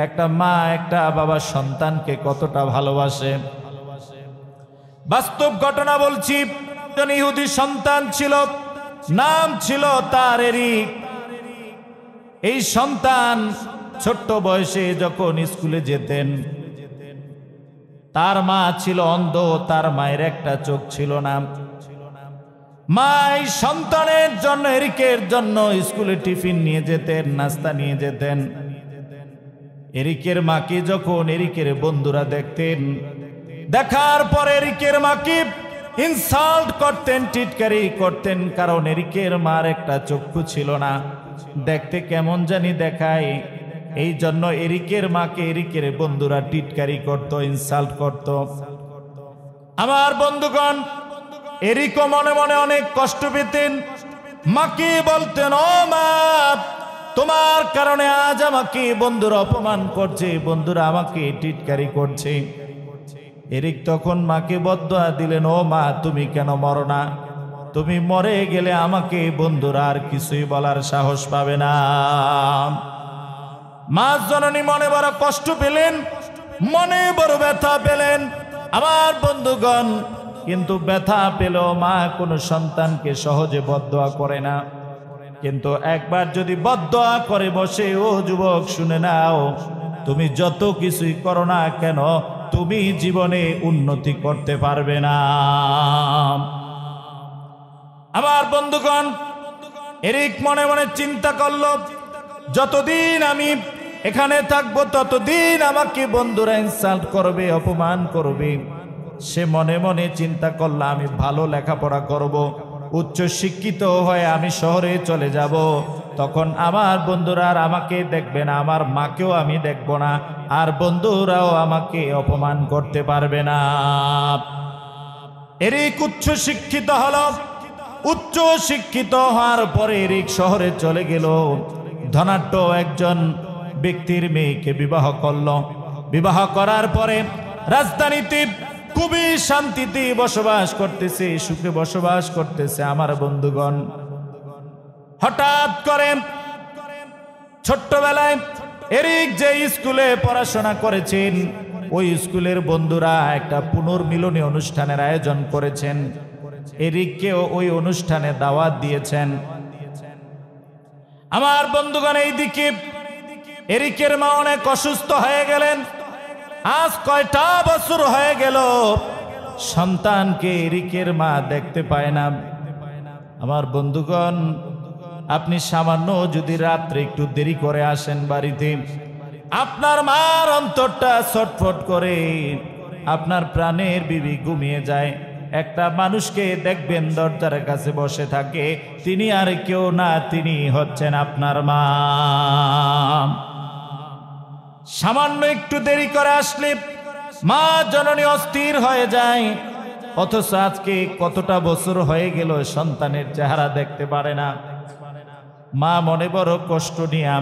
একটা মা একটা বাবা সন্তানকে কতটা ভালোবাসে। বাস্তব ঘটনা বলছি। একজন ইহুদি সন্তান ছিল, নাম ছিল তার এরিক। এই সন্তান ছোট্ট বয়সে যখন স্কুলে যেতেন, তার মা ছিল অন্ধ, তার মায়ের একটা চোখ ছিল না। মা এই সন্তানের জন্য, এরিকের জন্য স্কুলে টিফিন নিয়ে যেতেন, নাস্তা নিয়ে যেতেন। এরিকের মাকে যখন এরিকের বন্ধুরা দেখতেন, দেখার পর এরিকের মাকে ইনসাল্ট করতেন, টিটকারি করতেন, কারণ এরিকের মার একটা চক্ষু ছিল না, দেখতে কেমন জানি দেখায়। এই জন্য এরিকের মাকে এরিকের বন্ধুরা টিটকারি করত, ইনসাল্ট করত। আমার বন্ধুগণ, এরিকও মনে মনে অনেক কষ্ট পেতেন। মাকে বলতেন, ও মা, তোমার কারণে আজ আমাকে বন্ধুরা অপমান করছে, বন্ধুরা আমাকে টিটকারি করছে। এরিক তখন মাকে বদদোয়া দিলেন, ও মা, তুমি কেন মরো না? তুমি মরে গেলে আমাকে বন্ধুরা আর কিছুই বলার সাহস পাবে না। মা জননী মনে বড় কষ্ট পেলেন, মনে বড় ব্যথা পেলেন। আমার বন্ধুগণ, কিন্তু ব্যথা পেল, মা কোনো সন্তানকে সহজে বদদোয়া করে না। কিন্তু একবার যদি বদদোয়া করে বসে, ও যুবক শুনে নাও, তুমি যত কিছুই করো না কেন, তুমি জীবনে উন্নতি করতে পারবে না। আমার বন্ধুগণ, এরিক মনে মনে চিন্তা করলো, যতদিন আমি এখানে থাকবো ততদিন আমাকে বন্ধুরা ইনসাল্ট করবে, অপমান করবে। সে মনে মনে চিন্তা করলো, আমি ভালো লেখাপড়া করব, উচ্চ শিক্ষিত হয়ে আমি শহরে চলে যাব, তখন আমার বন্ধুরা আর আমাকে দেখবে না, আমার মাকেও আমি দেখব না, আর বন্ধুরাও আমাকে অপমান করতে পারবে না। এরিক উচ্চ শিক্ষিত হলো। উচ্চ শিক্ষিত হওয়ার পরে এরিক শহরে চলে গেল। ধনাঢ্য একজন ব্যক্তির মেয়েকে বিবাহ করল। বিবাহ করার পরে রাজধানীতে খুবই শান্তিতে বসবাস করতেছে, সুখে বসবাস করতেছে। আমার বন্ধুগণ, হঠাৎ করে ছোট্টবেলায় এরিক যে স্কুলে পড়াশোনা করেছেন, ওই স্কুলের বন্ধুরা একটা পুনর্মিলনী অনুষ্ঠানের আয়োজন করেছেন। এরিককেও ওই অনুষ্ঠানে দাওয়াত দিয়েছেন। আমার বন্ধুগণ, এইদিকে এরিকের মা অনেক অসুস্থ হয়ে গেলেন। আজ কয়টা বছর হয়ে গেল সন্তানকে এরিকের মা দেখতে পায় না। আমার বন্ধুগণ, আপনি সামান্য যদি রাত্রে একটু দেরি করে আসেন বাড়িতে, আপনার মার অন্তরটা ছটফট করে, আপনার প্রাণের বিবি ঘুমিয়ে যায়। একটা মানুষকে দেখবেন দরজার কাছে বসে থাকে, তিনি আর কেউ না, তিনি হচ্ছেন আপনার মা। সামান্য একটু দেরি করে আসলে মা জননী অস্থির হয়ে যায়। অথচ আজকে কতটা বছর হয়ে গেল সন্তানের চেহারা দেখতে পারে না। মা মনে বড় কষ্ট নিয়ে,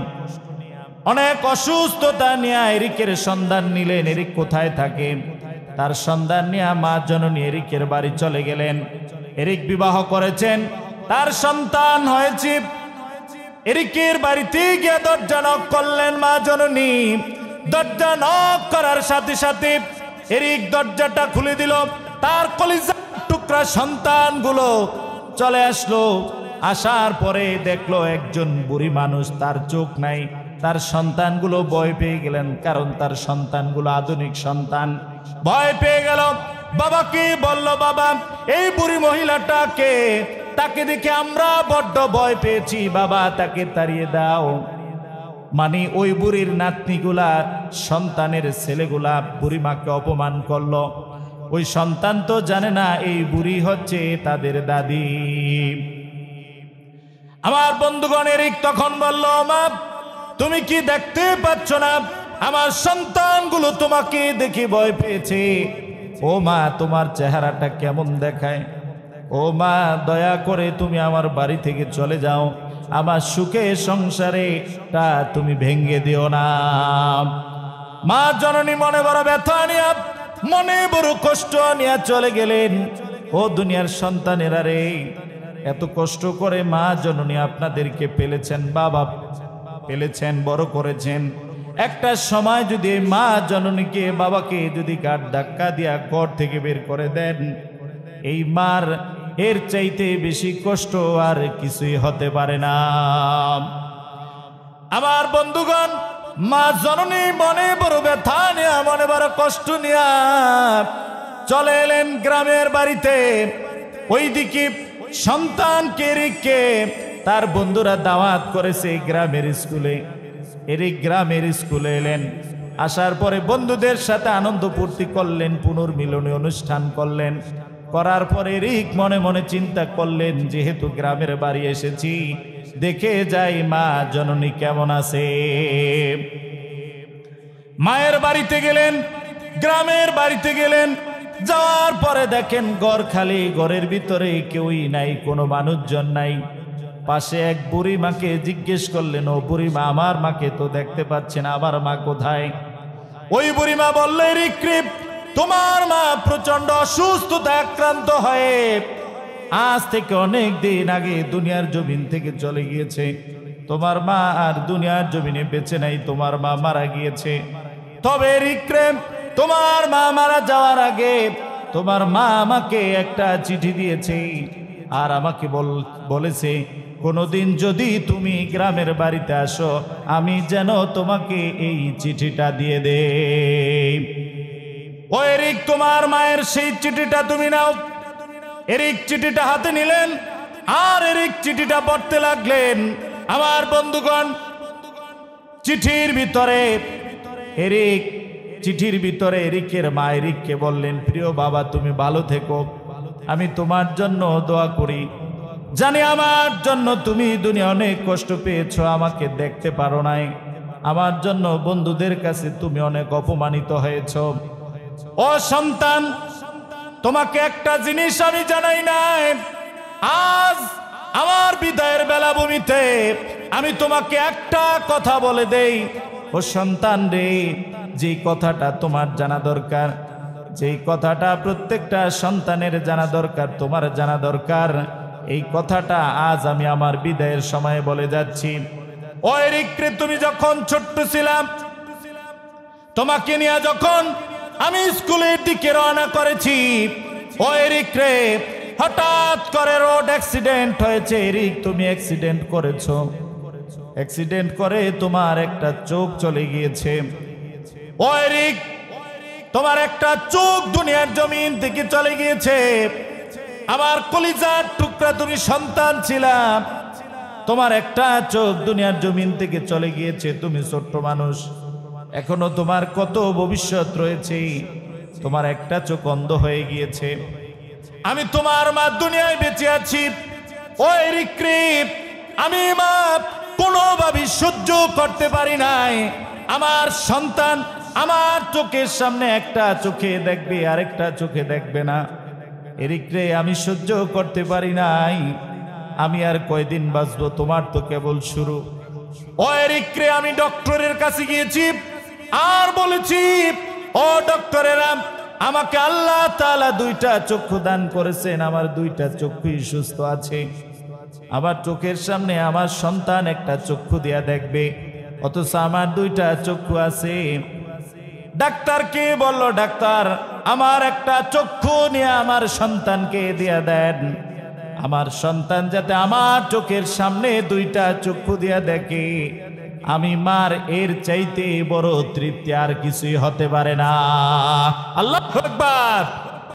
অনেক অসুস্থতা নিয়ে এরিকের সন্ধান নিলেন। এরিক কোথায় থাকে তার সন্ধান নিয়ে মা জননী এরিকের বাড়ি চলে গেলেন। এরিক বিবাহ করেছেন, তার সন্তান হয়েছে। এরিকের বাড়িতে গিয়ে দরজা নক করলেন মা জননী। দরজা নক করার সাথে সাথে এরিক দরজাটা খুলে দিল। তার কলিজার টুকরা সন্তানগুলো চলে আসলো। আসার পরে দেখলো একজন বুড়ি মানুষ, তার চোখ নাই। তার সন্তানগুলো ভয় পেয়ে গেলেন, কারণ তার সন্তানগুলো আধুনিক সন্তান। ভয় পেয়ে গেল, বাবাকে বলল, বাবা এই বুড়ি মহিলাটাকে, তাকে দেখে আমরা বড্ড ভয় পেয়েছি, বাবা তাকে তাড়িয়ে দাও। মানে ওই বুড়ির নাতনিগুলা, সন্তানের ছেলেগুলা বুড়ি মাকে অপমান করলো। ওই সন্তান তো জানে না এই বুড়ি হচ্ছে তাদের দাদি। আমার বন্ধুগণ, এরিক তখন বলল, মা তুমি কি দেখতে পাচ্ছ না আমার সন্তানগুলো তোমাকে দেখে ভয় পেয়েছে? ও মা, তোমার চেহারাটা কেমন দেখায়? ও মা, দয়া করে তুমি আমার বাড়ি থেকে চলে যাও, আমার সুখে সংসারে তা তুমি ভেঙ্গে দিও না। মা জননী মনে বড় ব্যথা নিয়ে, মনে বড় কষ্ট নিয়ে চলে গেলেন। ও দুনিয়ার সন্তানেরা রে, এত কষ্ট করে মা জননী আপনাদেরকে পেলেছেন, বাবা পেলেছেন, বড় করেছেন। একটা সময় যদি মা জননীকে বাবাকে যদি গাঁট ধাক্কা দিয়া ঘর থেকে বের করে দেন, এই মার এর চাইতে বেশি কষ্ট আর কিছুই হতে পারে না। আমার বন্ধুগণ, মা জননী মনে বড় ব্যথা নিয়া, মনে বড় কষ্ট নিয়া চলে এলেন গ্রামের বাড়িতে। ওইদিকে সন্তানকে রেখে তার বন্ধুরা দাওয়াত করেছে গ্রামের স্কুলে। এরিক গ্রামের স্কুলে এলেন, আসার পরে বন্ধুদের সাথে আনন্দ ফুর্তি করলেন, পুনর্মিলনী অনুষ্ঠান করলেন। করার পরে এরিক মনে মনে চিন্তা করলেন, যেহেতু গ্রামের বাড়ি এসেছি, দেখে যাই মা জননী কেমন আছে। মায়ের বাড়িতে গেলেন, গ্রামের বাড়িতে গেলেন। যাওয়ার পরে দেখেন ঘর খালি, ঘরের ভিতরে কেউই নাই, কোনো মানুষজন নাই। পাশে এক বুড়ি মাকে জিজ্ঞেস করলেন, ও বুড়ি মা, আমার মাকে তো দেখতে পাচ্ছেন, আমার মা কোথায়? ওই বুড়ি মা বললেন, রিক্রিপ, তোমার মা প্রচন্ড অসুস্থতা আক্রান্ত হয়ে আজ থেকে অনেক দিন আগে দুনিয়ার জমিন থেকে চলে গিয়েছে। তোমার মা আর দুনিয়ার জমিনে বেঁচে নাই, তোমার মা মারা গিয়েছে। তবে রিক্রিপ, তোমার মা মারা যাওয়ার আগে তোমার মা আমাকে একটা চিঠি দিয়েছে, আর আমাকে বলেছে কোনোদিন যদি তুমি গ্রামের বাড়িতে আসো, আমি যেন তোমাকে এই চিঠিটা দিয়ে দেই। ও এরিক, তোমার মায়ের সেই চিঠিটা তুমি নাও। এরিক চিঠিটা হাতে নিলেন, আর এরিক চিঠিটা পড়তে লাগলেন। আমার বন্ধুগণ, চিঠির ভিতরে এরিকের মা এরিককে বললেন, প্রিয় বাবা, তুমি ভালো থেকো, আমি তোমার জন্য দোয়া করি। জানি আমার জন্য তুমি দুনিয়া অনেক কষ্ট পেয়েছো, আমাকে দেখতে পারো নাই। আমার জন্য বন্ধুদের কাছে তুমি অনেক অপমানিত হয়েছ। ও সন্তান, তোমাকে একটা জিনিস আমি জানাই নাই। আজ আমার বিদায়ের বেলাভূমিতে আমি তোমাকে একটা কথা বলে দেই। ও সন্তান রে, যে কথাটা তোমার জানা দরকার, যেই কথাটা প্রত্যেকটা সন্তানের জানা দরকার, তোমার জানা দরকার, এই কথাটা আজ আমি আমার বিদায়ের সময় বলে যাচ্ছি। ও এরিক, তুমি যখন ছোট্ট ছিলাম, তোমাকে নিয়ে যখন আমি স্কুলের দিকে রওনা করেছি, ও এরিক রে, হঠাৎ করে রোড অ্যাক্সিডেন্ট হয়েছে। এরিক, তুমি অ্যাক্সিডেন্ট করেছো, অ্যাক্সিডেন্ট করে তোমার একটা চোখ চলে গিয়েছে। ও এরিক, তোমার একটা চোখ দুনিয়ার জমিন থেকে চলে গিয়েছে। আমার কলিজার টুকরা, তুমি সন্তান ছিলাম, তোমার একটা চোখ দুনিয়ার জমিন থেকে চলে গিয়েছে। তুমি ছোট্ট মানুষ, এখনো তোমার কত ভবিষ্যৎ রয়েছে। তোমার একটা চোখ অন্ধ হয়ে গিয়েছে। আমি তোমার মা দুনিয়ায় বেঁচে আছি। ও এরিক, আমি মা কোনোভাবে সহ্য করতে পারি নাই আমার সন্তান আমার চোখের সামনে একটা চোখে দেখবে, আরেকটা চোখে দেখবে না। এরিক রে, আমি সহ্য করতে পারি নাই। আমি আর কয়দিন বাঁচবো, তোমার তো কেবল শুরু। ও এরিক রে, আমি ডক্টরের কাছে গিয়েছি আর বলেছি, ও ডক্টরেরা, আমাকে আল্লাহ তাআলা দুইটা চক্ষু দান করেছেন, আমার দুইটা চক্ষুই সুস্থ আছে। আমার চোখের সামনে আমার সন্তান একটা চক্ষু দিয়া দেখবে, অথচ আমার দুইটা চক্ষু আছে। ডাক্তারকে বলল, ডাক্তার, আমার একটা চক্ষু নিয়ে আমার সন্তানকে দিয়া দেন, আমার সন্তান যাতে আমার চোখের সামনে দুইটা চক্ষু দিয়া দেখে। আমি মার এর চাইতে বড় তৃপ্তি আর কিছুই হতে পারে না। আল্লাহু আকবার।